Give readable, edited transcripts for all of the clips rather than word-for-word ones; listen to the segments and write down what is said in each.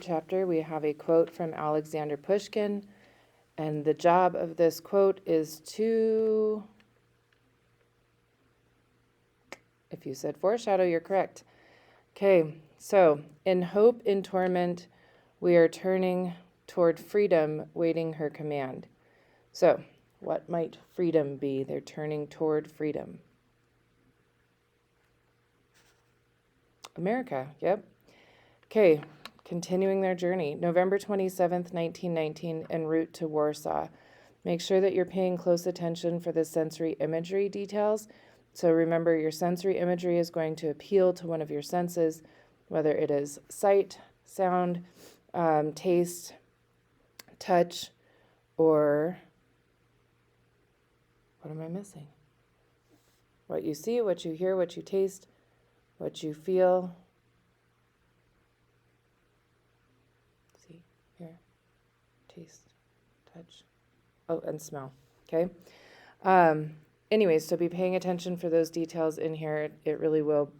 chapter, we have a quote from Alexander Pushkin, and the job of this quote is to, if you said foreshadow, you're correct. Okay, so in hope, in torment, we are turning toward freedom, waiting her command. So, what might freedom be? They're turning toward freedom. America, yep. Okay, continuing their journey. November 27th, 1919, en route to Warsaw. Make sure that you're paying close attention for the sensory imagery details. So remember, your sensory imagery is going to appeal to one of your senses, whether it is sight, sound, taste, touch, or what am I missing? What you see, what you hear, what you taste, what you feel. See, hear, taste, touch, and smell. Okay. Anyways, so be paying attention for those details in here. It really will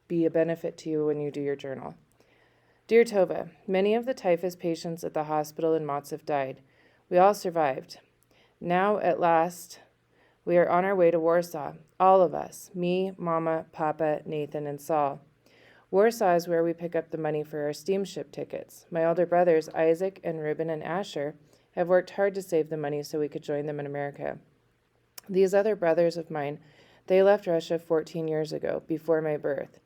be a benefit to you when you do your journal. Dear Tova, many of the typhus patients at the hospital in Matzev died. We all survived. Now, at last, we are on our way to Warsaw. All of us. Me, Mama, Papa, Nathan, and Saul. Warsaw is where we pick up the money for our steamship tickets. My older brothers, Isaac and Reuben and Asher, have worked hard to save the money so we could join them in America. These other brothers of mine, they left Russia 14 years ago, before my birth.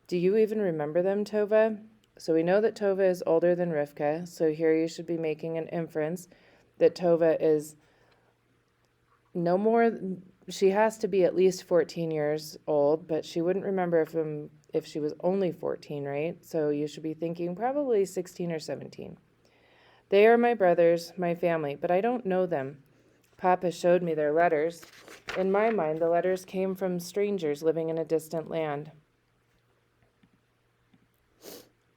Do you even remember them, Tova? So we know that Tova is older than Rifka, so here you should be making an inference that Tova is no more, she has to be at least 14 years old, but she wouldn't remember if she was only 14, right? So you should be thinking probably 16 or 17. They are my brothers, my family, but I don't know them. Papa showed me their letters. In my mind, the letters came from strangers living in a distant land.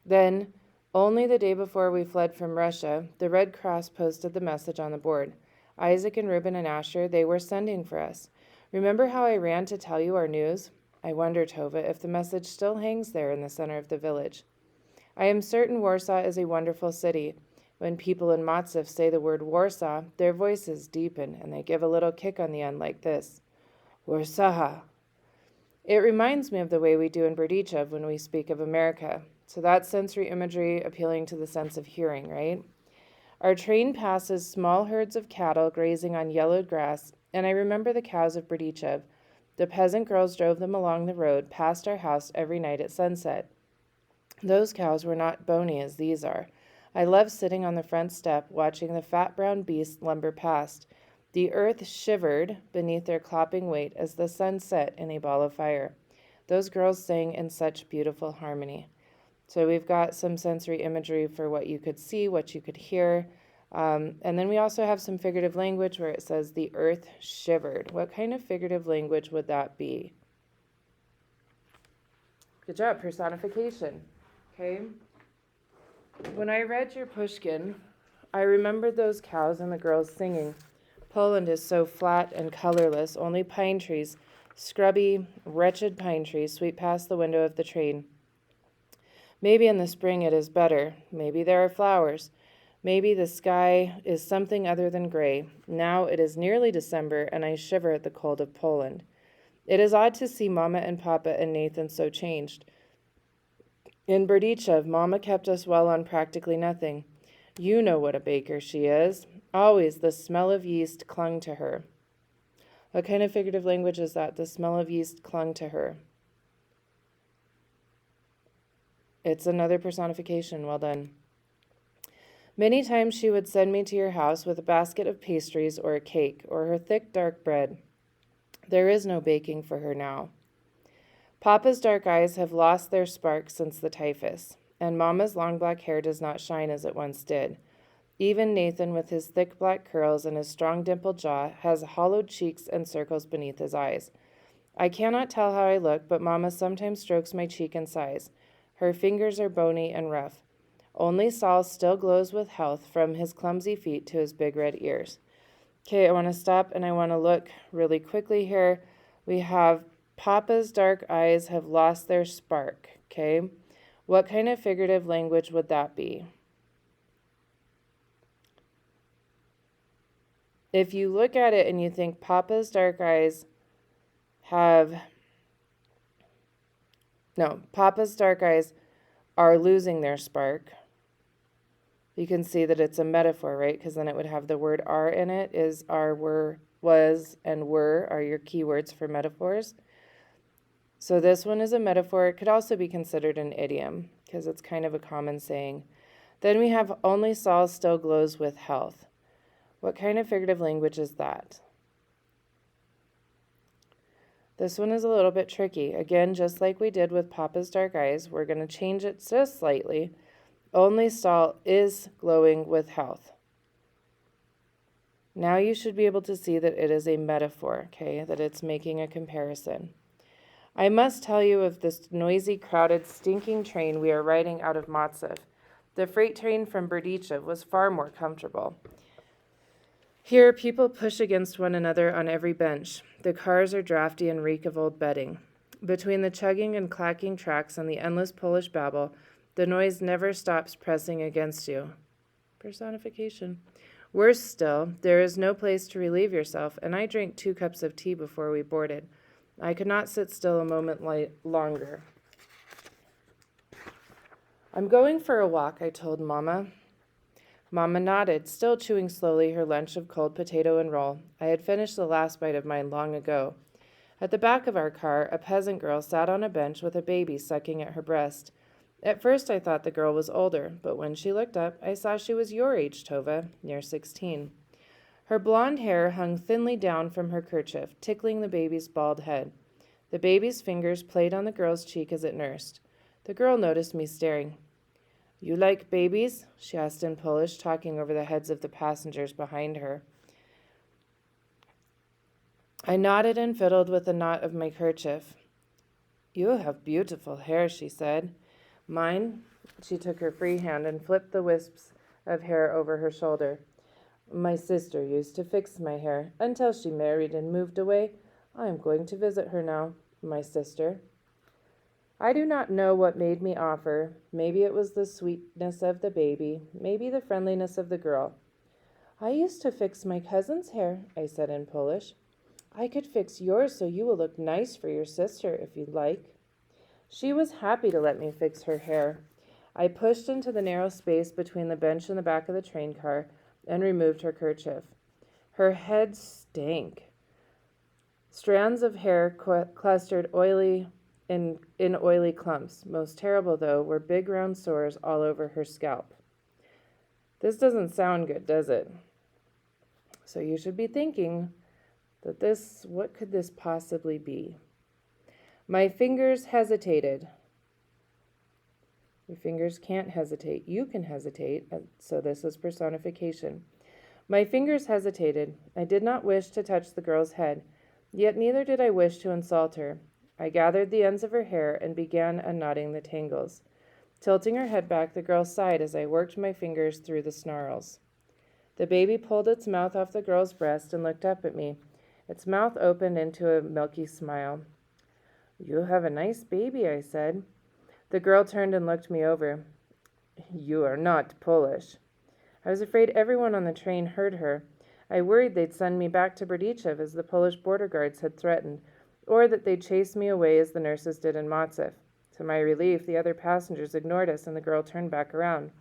Then, only the day before we fled from Russia, the Red Cross posted the message on the board. Isaac and Reuben and Asher, they were sending for us. Remember how I ran to tell you our news? I wonder, Tova, if the message still hangs there in the center of the village. I am certain Warsaw is a wonderful city. When people in Matzev say the word Warsaw, their voices deepen and they give a little kick on the end like this. Warsaw. It reminds me of the way we do in Berdichev when we speak of America. So that's sensory imagery appealing to the sense of hearing, right? Our train passes small herds of cattle grazing on yellowed grass, and I remember the cows of Berdichev. The peasant girls drove them along the road past our house every night at sunset. Those cows were not bony as these are. I loved sitting on the front step, watching the fat brown beasts lumber past. The earth shivered beneath their clopping weight as the sun set in a ball of fire. Those girls sang in such beautiful harmony. So we've got some sensory imagery for what you could see, what you could hear. And then we also have some figurative language where it says the earth shivered. What kind of figurative language would that be? Good job, personification. Okay. When I read your Pushkin, I remembered those cows and the girls singing. Poland is so flat and colorless, only pine trees, scrubby, wretched pine trees, sweep past the window of the train. Maybe in the spring it is better. Maybe there are flowers. Maybe the sky is something other than gray. Now it is nearly December, and I shiver at the cold of Poland. It is odd to see Mama and Papa and Nathan so changed. In Berdichev, Mama kept us well on practically nothing. You know what a baker she is. Always the smell of yeast clung to her. What kind of figurative language is that? The smell of yeast clung to her. It's another personification. Well done. Many times she would send me to your house with a basket of pastries or a cake or her thick dark bread. There is no baking for her now. Papa's dark eyes have lost their spark since the typhus, and Mama's long black hair does not shine as it once did. Even Nathan, with his thick black curls and his strong dimpled jaw, has hollowed cheeks and circles beneath his eyes. I cannot tell how I look, but Mama sometimes strokes my cheek and sighs. Her fingers are bony and rough. Only Saul still glows with health from his clumsy feet to his big red ears. Okay, I want to stop and I want to look really quickly here. We have Papa's dark eyes have lost their spark, okay? What kind of figurative language would that be? if you look at it and you think Papa's dark eyes Papa's dark eyes are losing their spark, you can see that it's a metaphor, right? Because then it would have the word are in it. Is, are, were, was, and were are your keywords for metaphors. So this one is a metaphor. It could also be considered an idiom because it's kind of a common saying. Then we have only Saul still glows with health. What kind of figurative language is that? This one is a little bit tricky. Again, just like we did with Papa's dark eyes, we're going to change it just slightly. Only Saul is glowing with health. Now you should be able to see that it is a metaphor, okay, that it's making a comparison. I must tell you of this noisy, crowded, stinking train we are riding out of Matzev. The freight train from Berdichev was far more comfortable. Here, people push against one another on every bench. The cars are drafty and reek of old bedding. Between the chugging and clacking tracks and the endless Polish babble, the noise never stops pressing against you. Personification. Worse still, there is no place to relieve yourself, and I drank 2 cups of tea before we boarded. I could not sit still a moment longer. I'm going for a walk, I told Mama. Mama nodded, still chewing slowly her lunch of cold potato and roll. I had finished the last bite of mine long ago. At the back of our car, a peasant girl sat on a bench with a baby sucking at her breast. At first I thought the girl was older, but when she looked up, I saw she was your age, Tova, near 16. Her blonde hair hung thinly down from her kerchief, tickling the baby's bald head. The baby's fingers played on the girl's cheek as it nursed. The girl noticed me staring. You like babies? She asked in Polish, talking over the heads of the passengers behind her. I nodded and fiddled with the knot of my kerchief. You have beautiful hair, she said. Mine? She took her free hand and flipped the wisps of hair over her shoulder. My sister used to fix my hair until she married and moved away. I am going to visit her now, my sister. I do not know what made me offer. Maybe it was the sweetness of the baby, maybe the friendliness of the girl. I used to fix my cousin's hair, I said in Polish. I could fix yours so you will look nice for your sister if you'd like. She was happy to let me fix her hair. I pushed into the narrow space between the bench and the back of the train car and removed her kerchief. Her head stank. Strands of hair clustered in oily clumps. Most terrible, though, were big round sores all over her scalp. This doesn't sound good, does it? So you should be thinking that what could this possibly be? My fingers hesitated. Your fingers can't hesitate. You can hesitate, so this is personification. My fingers hesitated. I did not wish to touch the girl's head, yet neither did I wish to insult her. I gathered the ends of her hair and began unknotting the tangles. Tilting her head back, the girl sighed as I worked my fingers through the snarls. The baby pulled its mouth off the girl's breast and looked up at me. Its mouth opened into a milky smile. You have a nice baby, I said. The girl turned and looked me over. You are not Polish. I was afraid everyone on the train heard her. I worried they'd send me back to Berdichev as the Polish border guards had threatened, or that they'd chase me away as the nurses did in Matzev. To my relief, the other passengers ignored us and the girl turned back around.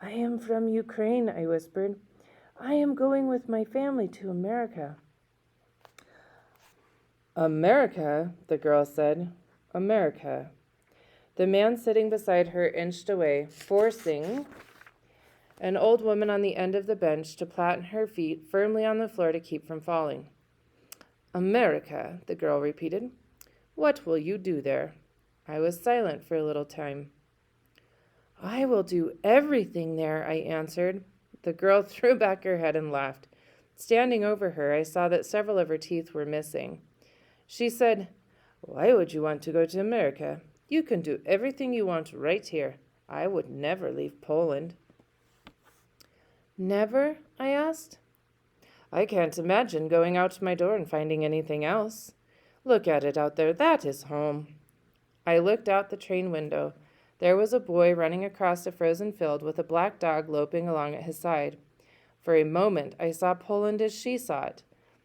I am from Ukraine, I whispered. I am going with my family to America. America, the girl said. America. The man sitting beside her inched away, forcing an old woman on the end of the bench to plant her feet firmly on the floor to keep from falling. America, the girl repeated. What will you do there? I was silent for a little time. I will do everything there, I answered. The girl threw back her head and laughed. Standing over her, I saw that several of her teeth were missing. She said, Why would you want to go to America? You can do everything you want right here. I would never leave Poland. Never? I asked. I can't imagine going out my door and finding anything else. Look at it out there. That is home. I looked out the train window. There was a boy running across a frozen field with a black dog loping along at his side. For a moment I saw Poland as she saw it.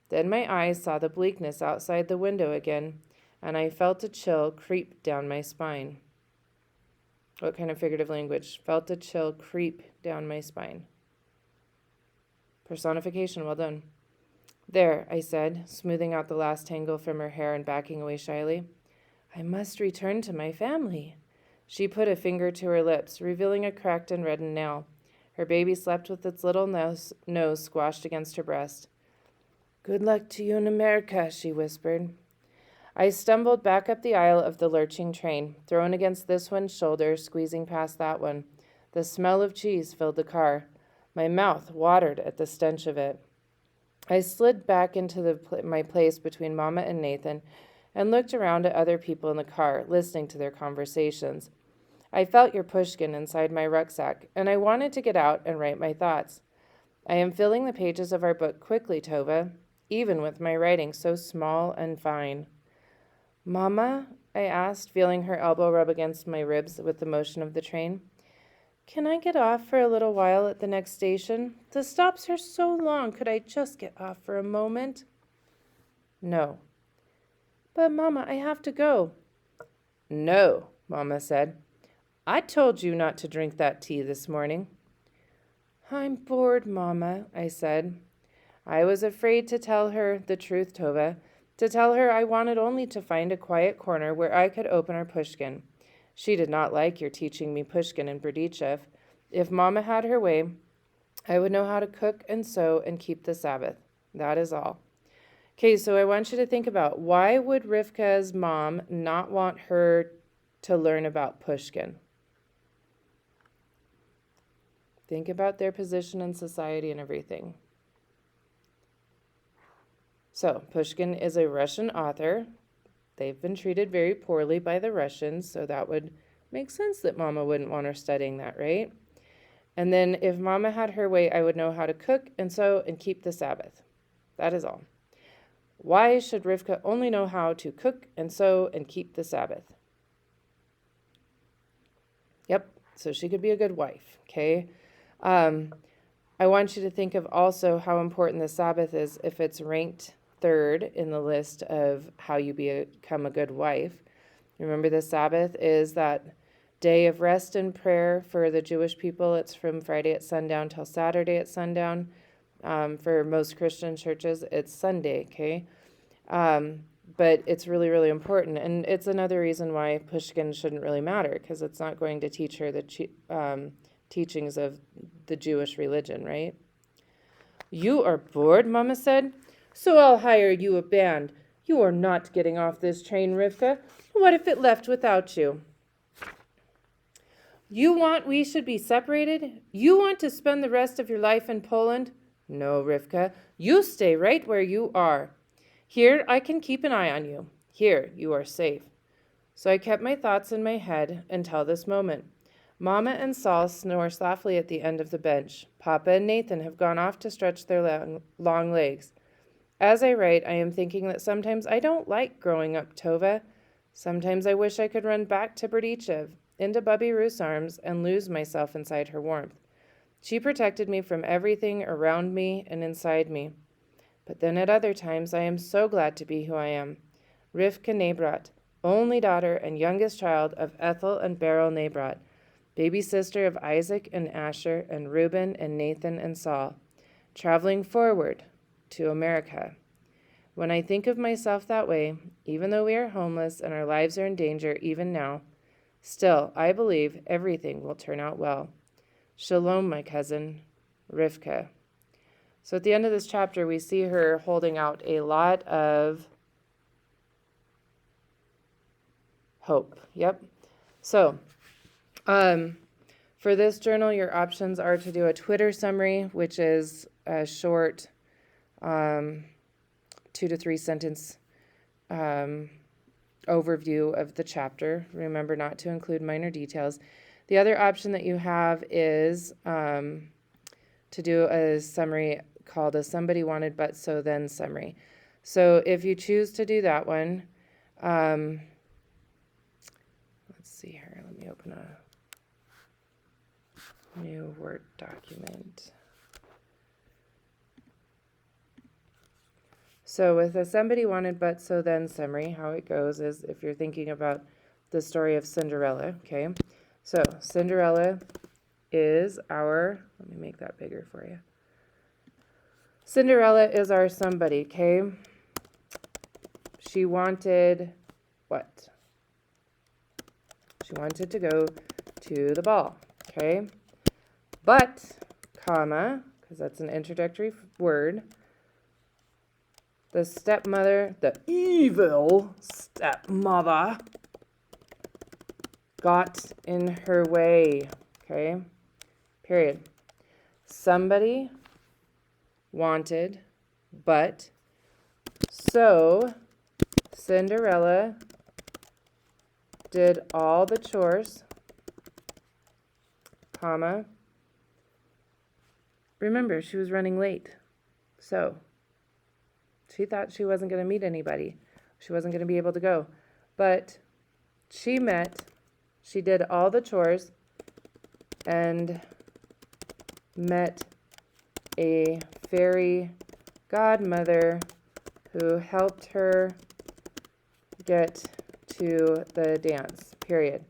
Then my eyes saw the bleakness outside the window again, and I felt a chill creep down my spine. What kind of figurative language? Felt a chill creep down my spine. Personification, well done. There, I said, smoothing out the last tangle from her hair and backing away shyly. I must return to my family. She put a finger to her lips, revealing a cracked and reddened nail. Her baby slept with its little nose squashed against her breast. Good luck to you in America, she whispered. I stumbled back up the aisle of the lurching train, thrown against this one's shoulder, squeezing past that one. The smell of cheese filled the car. My mouth watered at the stench of it. I slid back into my place between Mama and Nathan and looked around at other people in the car, listening to their conversations. I felt your pushkin inside my rucksack, and I wanted to get out and write my thoughts. I am filling the pages of our book quickly, Tova, even with my writing so small and fine. Mama, I asked, feeling her elbow rub against my ribs with the motion of the train. Can I get off for a little while at the next station? The stops are so long. Could I just get off for a moment? No. But, Mama, I have to go. No, Mama said. I told you not to drink that tea this morning. I'm bored, Mama, I said. I was afraid to tell her the truth, Tova, to tell her I wanted only to find a quiet corner where I could open our pushkin. She did not like your teaching me Pushkin and Berdichev. If Mama had her way, I would know how to cook and sew and keep the Sabbath. That is all. Okay, so I want you to think about, why would Rivka's mom not want her to learn about Pushkin? Think about their position in society and everything. So, Pushkin is a Russian author. They've been treated very poorly by the Russians, so that would make sense that Mama wouldn't want her studying that, right? And then if Mama had her way, I would know how to cook and sew and keep the Sabbath. That is all. Why should Rivka only know how to cook and sew and keep the Sabbath? Yep, so she could be a good wife, okay? I want you to think of also how important the Sabbath is if it's ranked third in the list of how you become a good wife. Remember, the Sabbath is that day of rest and prayer for the Jewish people. It's from Friday at sundown till Saturday at sundown. For most Christian churches, it's Sunday, okay? But it's really, really important. And it's another reason why Pushkin shouldn't really matter, because it's not going to teach her the teachings of the Jewish religion, right? You are bored, Mama said. So I'll hire you a band. You are not getting off this train, Rivka. What if it left without you? You want we should be separated? You want to spend the rest of your life in Poland? No, Rivka. You stay right where you are. Here I can keep an eye on you. Here you are safe. So I kept my thoughts in my head until this moment. Mama and Saul snore softly at the end of the bench. Papa and Nathan have gone off to stretch their long legs. As I write, I am thinking that sometimes I don't like growing up, Tova. Sometimes I wish I could run back to Berdichev, into Bubby Ruth's arms, and lose myself inside her warmth. She protected me from everything around me and inside me. But then at other times I am so glad to be who I am. Rivka Nebrat, only daughter and youngest child of Ethel and Beryl Nebrat, baby sister of Isaac and Asher and Reuben and Nathan and Saul, traveling forward to America. When I think of myself that way, even though we are homeless and our lives are in danger even now, still I believe everything will turn out well. Shalom, my cousin, Rivka. So at the end of this chapter, we see her holding out a lot of hope. Yep. So, for this journal, your options are to do a Twitter summary, which is a short 2 to 3 sentence overview of the chapter. Remember not to include minor details. The other option that you have is to do a summary called a Somebody Wanted But So Then summary. So if you choose to do that one, let's see here. Let me open a new Word document. So with a somebody wanted but so then summary, how it goes is if you're thinking about the story of Cinderella, okay? So Cinderella is our, let me make that bigger for you. Cinderella is our somebody, okay? She wanted what? She wanted to go to the ball, okay? But, comma, because that's an introductory word, the stepmother, the evil stepmother, got in her way, okay? Period. Somebody wanted, but, so Cinderella did all the chores, comma. Remember, she was running late, so she thought she wasn't going to meet anybody. She wasn't going to be able to go. But she did all the chores and met a fairy godmother who helped her get to the dance, period.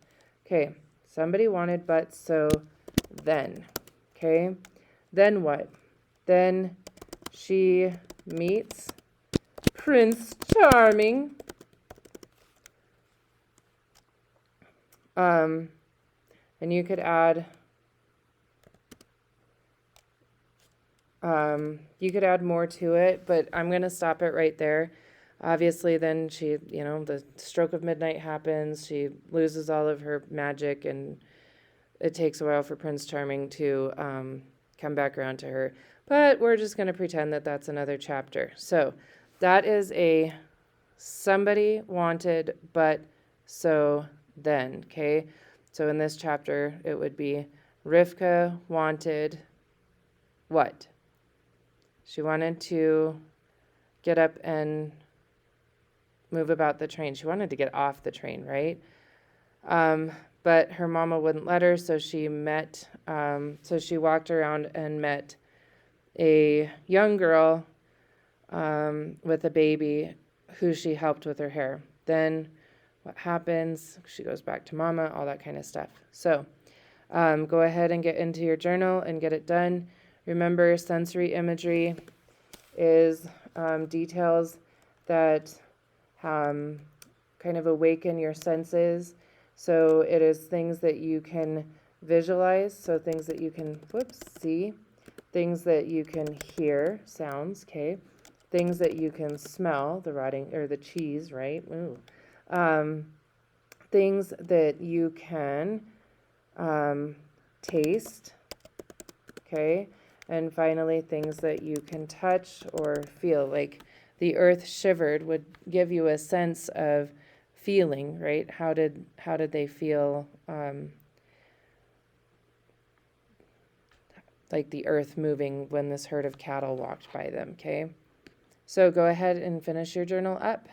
Okay, somebody wanted, but so then, okay? Then what? Then she meets Prince Charming. And you could add more to it, but I'm going to stop it right there. Obviously, then she, the stroke of midnight happens. She loses all of her magic, and it takes a while for Prince Charming to come back around to her. But we're just going to pretend that that's another chapter. So that is a somebody wanted, but so then, okay? So in this chapter, it would be Rifka wanted what? She wanted to get up and move about the train. She wanted to get off the train, right? But her mama wouldn't let her, so she walked around and met a young girl with a baby who she helped with her hair. Then what happens? She goes back to mama, all that kind of stuff. So go ahead and get into your journal and get it done. Remember, sensory imagery is details that kind of awaken your senses. So it is things that you can visualize, so things that you can, see, things that you can hear, sounds, okay, things that you can smell, the rotting, or the cheese, right, ooh. Things that you can taste, okay, and finally things that you can touch or feel, like the earth shivered would give you a sense of feeling, right? How did they feel, like the earth moving when this herd of cattle walked by them, okay? So go ahead and finish your journal up.